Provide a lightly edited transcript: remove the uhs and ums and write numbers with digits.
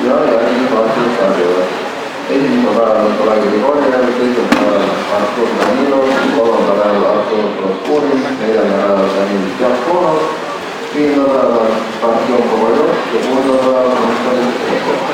ja järgmised vastused sarjuvad. Esimesel päeval Oleg Grigorjev, teisel päeval Artur Danilov, kolmandal päeval Artur Proskurin, neljandal päeval Danil Tšakonov, viiendal päeval Artjom Kovaljov ja kuuendal päeval Konstantin Tšekov.